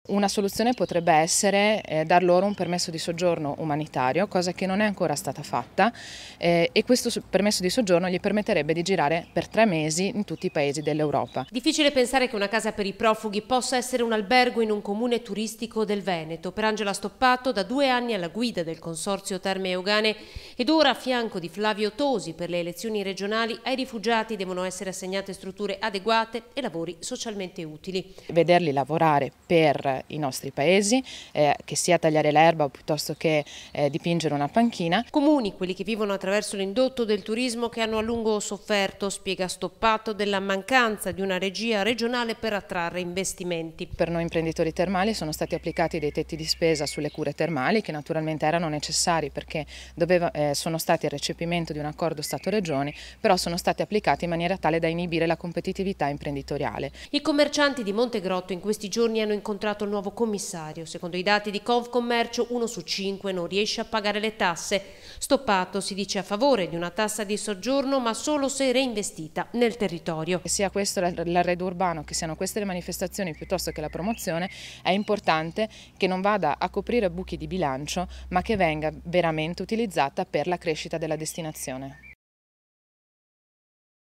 Una soluzione potrebbe essere dar loro un permesso di soggiorno umanitario, cosa che non è ancora stata fatta, e questo permesso di soggiorno gli permetterebbe di girare per 3 mesi in tutti i paesi dell'Europa. Difficile pensare che una casa per i profughi possa essere un albergo in un comune turistico del Veneto. Per Angela Stoppato, da 2 anni alla guida del Consorzio Terme Euganee ed ora a fianco di Flavio Tosi per le elezioni regionali, ai rifugiati devono essere assegnate strutture adeguate e lavori socialmente utili. Vederli lavorare per i nostri paesi, che sia tagliare l'erba o piuttosto che dipingere una panchina. Comuni, quelli che vivono attraverso l'indotto del turismo, che hanno a lungo sofferto, spiega Stoppato, della mancanza di una regia regionale per attrarre investimenti. Per noi imprenditori termali sono stati applicati dei tetti di spesa sulle cure termali che naturalmente erano necessari perché sono stati il recepimento di un accordo Stato-Regioni, però sono stati applicati in maniera tale da inibire la competitività imprenditoriale. I commercianti di Montegrotto in questi giorni hanno incontrato il nuovo commissario. Secondo i dati di Confcommercio, 1 su 5 non riesce a pagare le tasse. Stoppato si dice a favore di una tassa di soggiorno, ma solo se reinvestita nel territorio. Sia questo l'arredo urbano, che siano queste le manifestazioni piuttosto che la promozione, è importante che non vada a coprire buchi di bilancio, ma che venga veramente utilizzata per la crescita della destinazione.